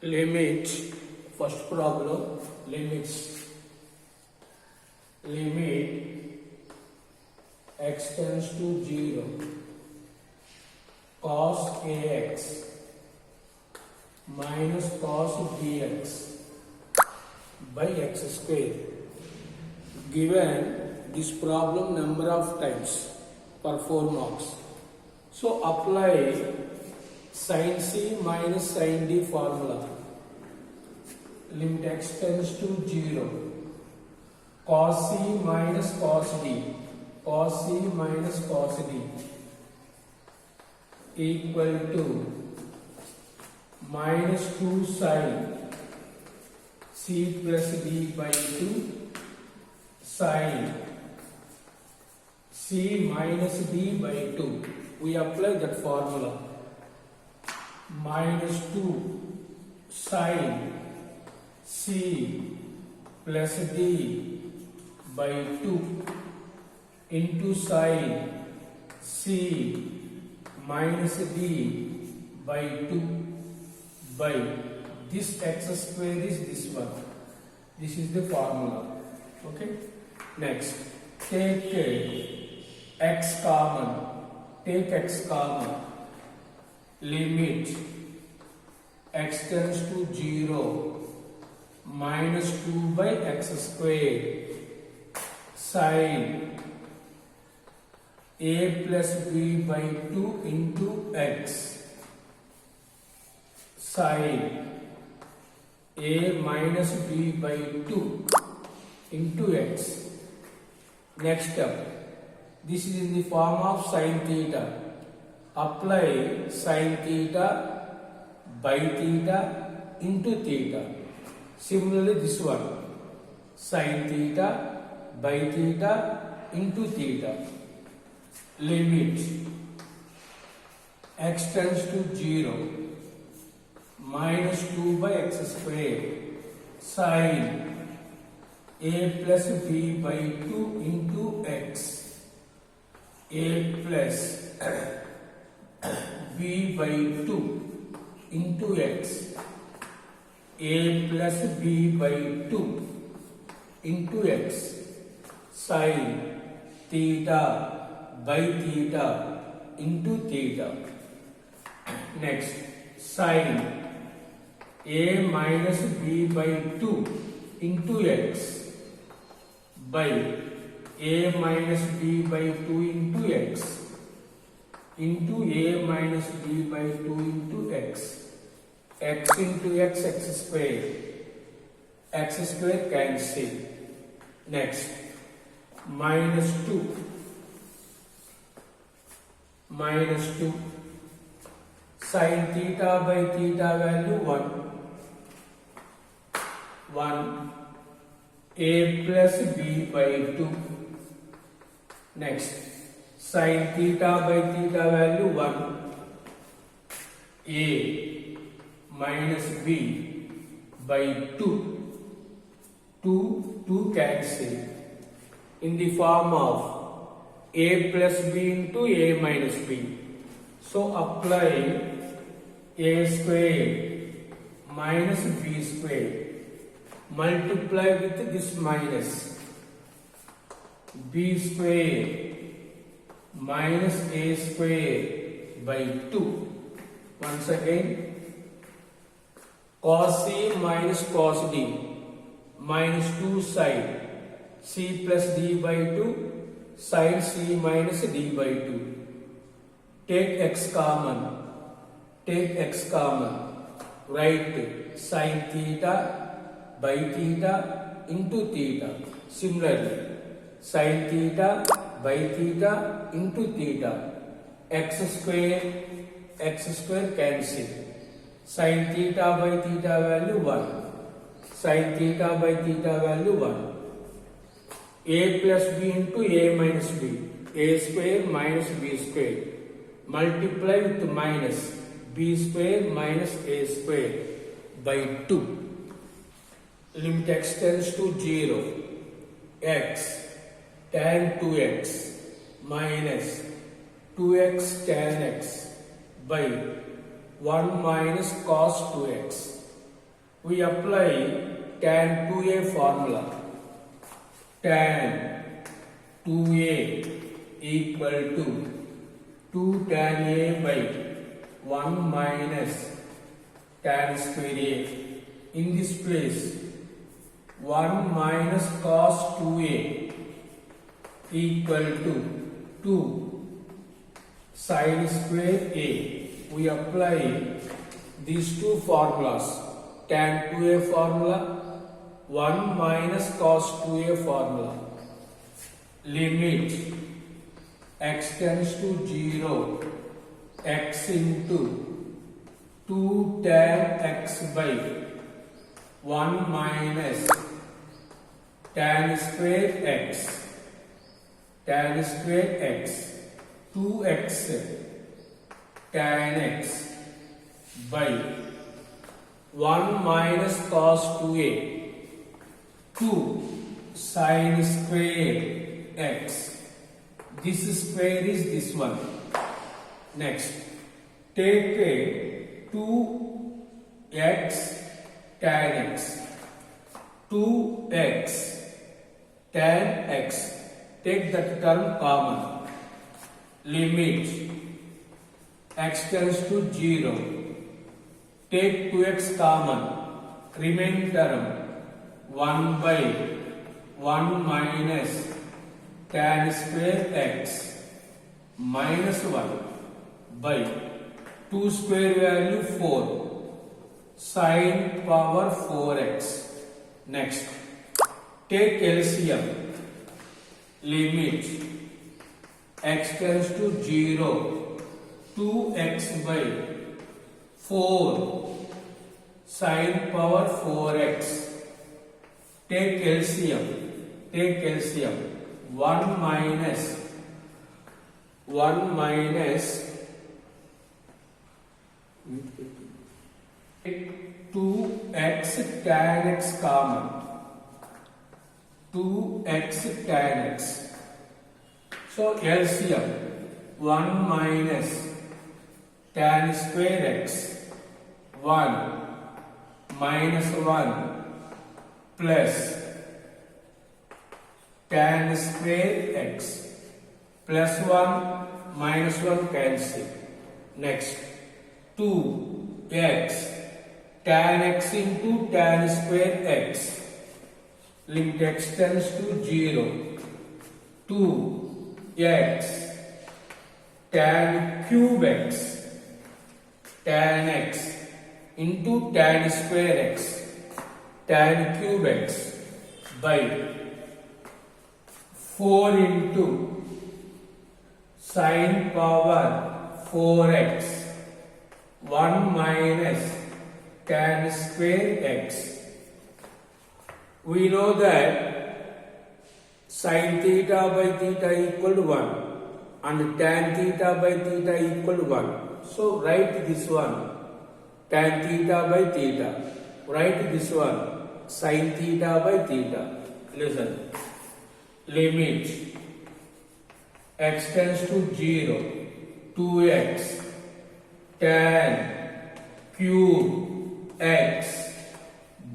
limit, first problem, limit x tends to 0 cos ax minus cos bx by x square. Given this problem number of times for 4 marks. So apply sin c minus sin d formula. Limit x tends to 0 cos c minus cos d, cos c minus cos d equal to minus 2 sin c plus d by 2 sin c minus d by 2. We apply that formula. Minus 2 sin c plus d by 2 into sin c minus d by 2 by this x square is this one. This is the formula. Okay. Next, take x common. Take x common. Limit x tends to 0 minus 2 by x square sin a plus b by 2 into x sin a minus b by 2 into x. Next step, this is in the form of sin theta. Apply sin theta by theta into theta. Similarly this one, sin theta by theta into theta. Limit x tends to 0 minus 2 by x square sin a plus b by 2 into x, a plus b by 2 into x, a plus b by 2 into x, sin theta by theta into theta. Next, sin a minus b by 2 into x by a minus b by 2 into x into a minus b by 2 into x, x into x, x square cancel. Next, minus 2 sin theta by theta value 1 a plus b by 2. Next, sin theta by theta value 1 a minus b by 2 cancel in the form of a plus b into a minus b. So apply a square minus b square, multiply with this minus b square minus a square by 2. Once again, cos c minus cos d minus 2 sin c plus d by 2 sin c minus d by 2. Take x common. Write sin theta by theta into theta. Similarly, sin theta by theta into theta. X square cancel. Sin theta by theta value 1. Sin theta by theta value 1. A plus b into a minus b. A square minus b square. Multiply with minus b square minus a square by 2. Limit x tends to 0. X tan 2x minus 2x tan x by 1 minus cos 2x we apply tan 2a formula. Tan 2a equal to 2 tan a by 1 minus tan square a. In this place, 1 minus cos 2a equal to 2 sin square a. We apply these two formulas, tan 2a formula, 1 minus cos 2a formula. Limit x tends to 0, x into 2 tan x by 1 minus tan square x, tan square x, 2x tan x by 1 minus cos 2a, 2 sin square x. This square is this one. Next, take a 2x tan x, 2x tan x. Take that term common. Limit x tends to 0. Take 2x common. Remain term 1 by 1 minus tan square x minus 1 by 2 square value 4 sin power 4x. Next, take LCM. Limit x tends to 0, 2x by 4 sin power 4x. Take LCM. 1 minus 2x tan x common. 2x tan x. So LCM 1 minus tan square x, 1 minus 1 plus tan square x plus 1 minus 1 cancel. Next, 2x tan x into tan square x. Limit x tends to 0. 2x tan cube x, tan x into tan square x, tan cube x by 4 into sin power 4x, 1 minus tan square x. We know that sin theta by theta equal to 1 and tan theta by theta equal to 1. So write this one, tan theta by theta. Write this one, sin theta by theta. Listen. Limit x tends to 0, 2x tan cube x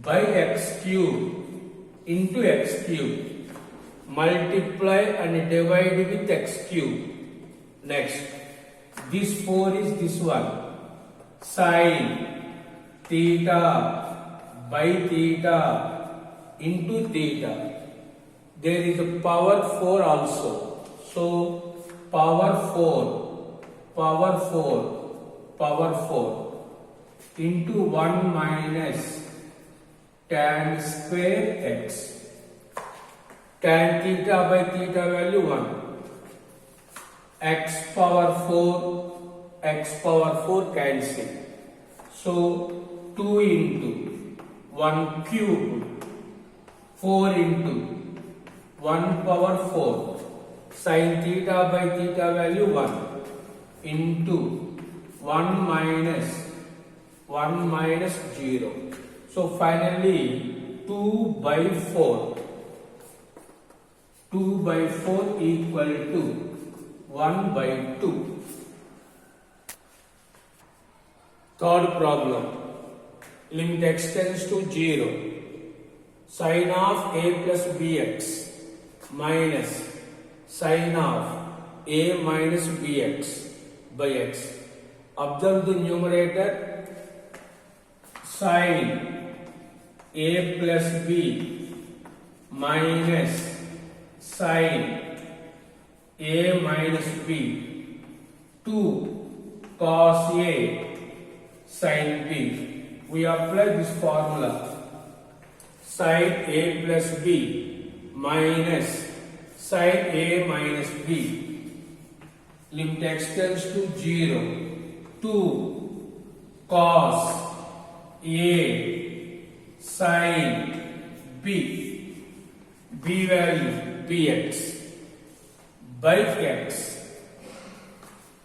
by x cube into x cube. Multiply and divide with x cube. Next, this 4 is this one. Sin theta by theta into theta. There is a power 4 also. So power 4 into 1 minus tan square x. Tan theta by theta value 1. X power 4 cancel. So 2 into 1 cube, 4 into 1 power 4. Sin theta by theta value 1 into 1 minus 0. So finally 2 by 4. 2 by 4 equal to 1 by 2. Third problem. limit x tends to 0, sin of a plus bx minus sin of a minus bx by x. Observe the numerator, sin a plus b minus sin a minus b, 2 cos a sin b. We apply this formula, sin a plus b minus sin a minus b, limit x tends to 0, 2 cos a sin b, b value bx by x.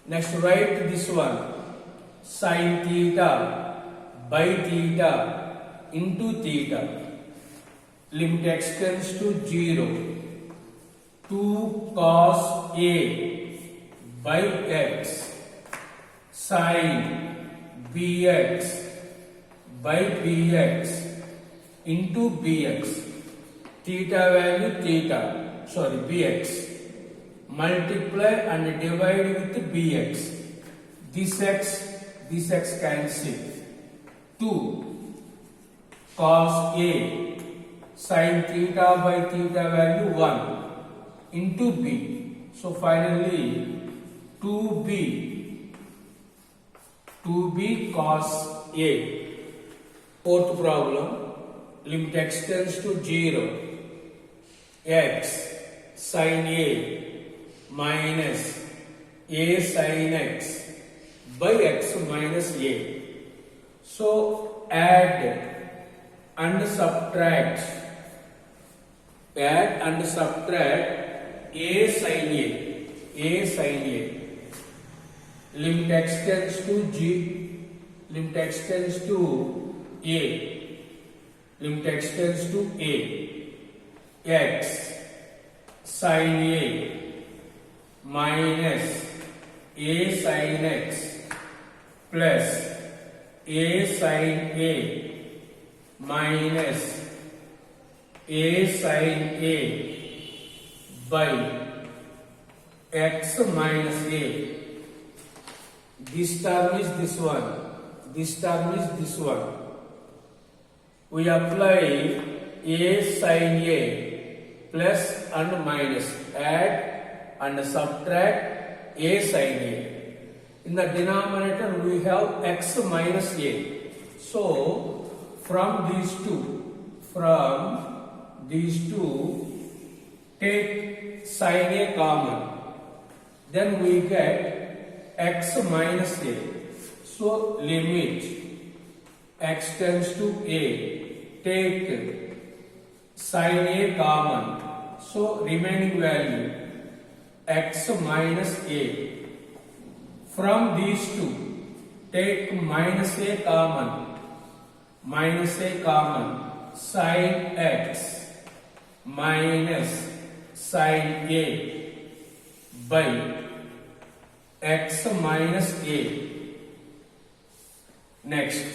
Next write this one, sin theta by theta into theta, limit x tends to 0, 2 cos a by x sin bx by bx into bx, theta value bx, multiply and divide with bx, this x cancel, 2 cos a sin theta by theta value 1 into b, so finally 2b cos a. Fourth problem, limit x tends to 0, x sin a minus a sin x by x minus a. So add and subtract a sin a, limit x tends to limit x tends to a, x sin a minus a sin x plus a sin a minus a sin a by x minus a. This term is this one. We apply a sin a plus and minus, add and subtract a sin a. In the denominator we have x minus a. So from these two take sin a common, then we get x minus a. So limit x tends to a, take sin a common, so remaining value x minus a. From these two take minus a common, sin x minus sin a by x minus a. Next,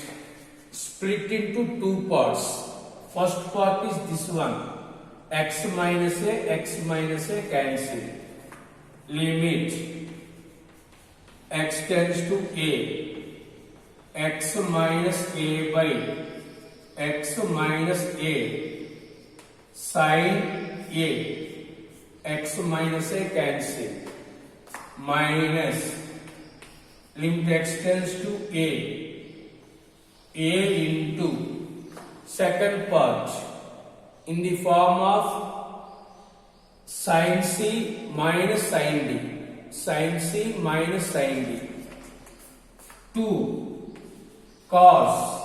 split into two parts. First part is this one, x minus a cancel. Limit x tends to a, x minus a by x minus a sin a, x minus a cancel, minus limit x tends to a into second part in the form of sin c minus sin d, 2 cos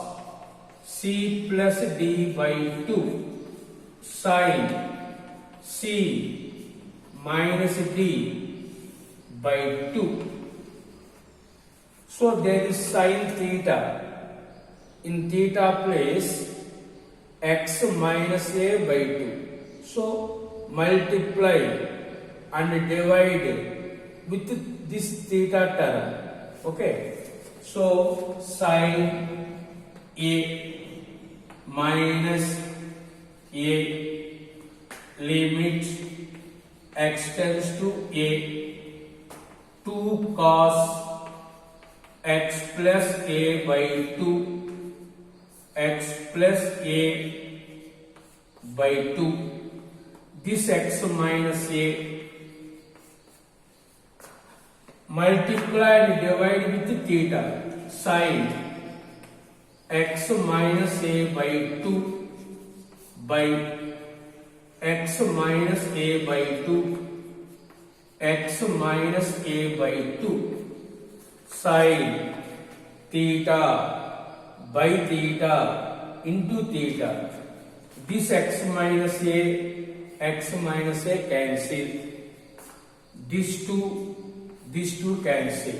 c plus d by 2 sin c minus d by 2. So there is sin theta. In theta place x minus a by 2. So multiply and divide with this theta term. Okay. So sin a minus a, limit x tends to a, 2 cos x plus a by 2, x plus a by 2, this x minus a, multiply and divide with theta, sin x minus a by 2 by x minus a by 2, x minus a by 2, sin theta by theta into theta. This x minus a cancel. These two cancel.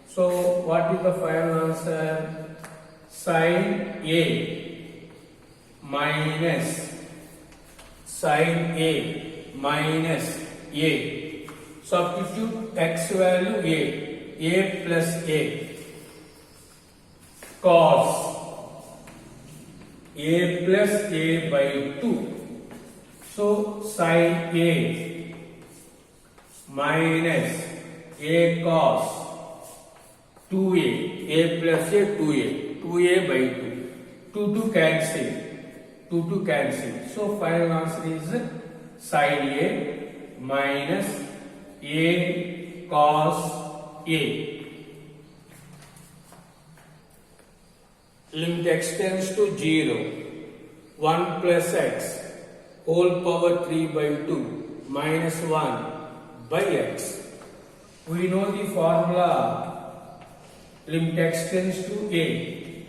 So what is the final answer? Sin a minus a. Substitute x value a plus a, cos a plus a by 2. So sin a minus a cos 2a plus a 2a by 2. 2 cancel. 2 cancel. So final answer is sin a minus a cos a. Limit x tends to 0. 1 plus x whole power 3 by 2 minus 1 by x. We know the formula. Limit x tends to a,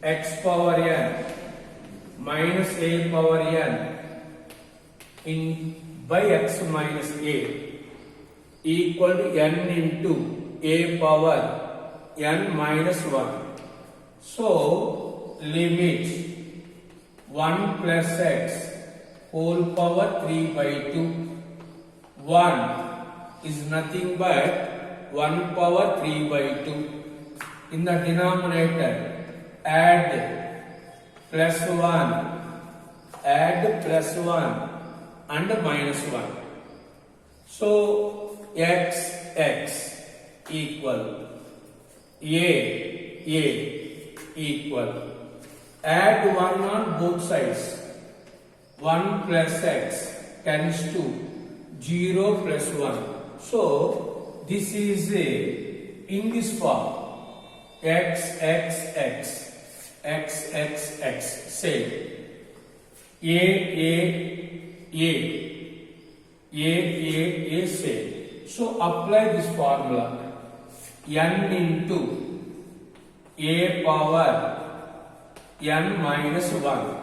x power n minus a power n in by x minus a equal to n into a power n minus 1. So limit 1 plus x whole power 3 by 2, 1 is nothing but 1 power 3 by 2. In the denominator, add plus 1 and minus 1. So x equal a equal, add 1 on both sides, 1 plus x tends to 0 plus 1. So this is in this form, x say a say. So apply this formula, n into a power n minus 1.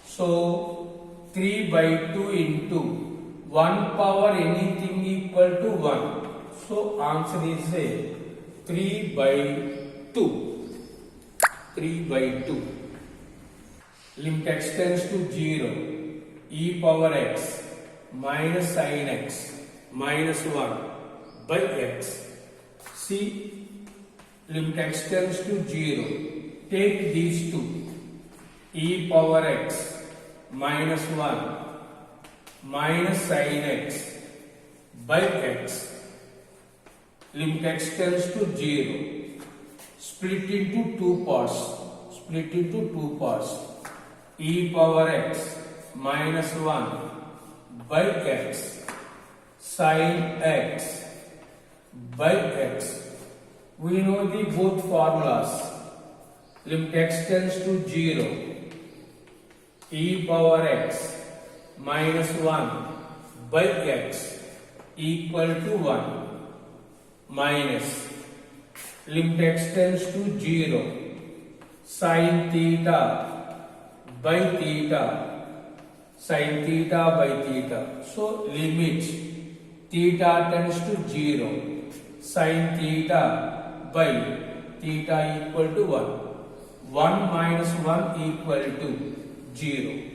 So 3 by 2 into 1 power anything equal to 1. So answer is 3 by 2. 3 by 2. Limit x tends to 0. E power x minus sin x minus 1 by x. See, limit x tends to 0. Take these two. E power x minus 1 minus sin x by x. Limit x tends to 0. Split into two parts. E power x minus 1 by x sin x by x. We know the both formulas. Limit x tends to 0. E power x minus 1 by x equal to 1 minus limit x tends to 0. Sin theta by theta. So limit theta tends to 0. Sin theta by theta equal to 1. 1 minus 1 equal to 0.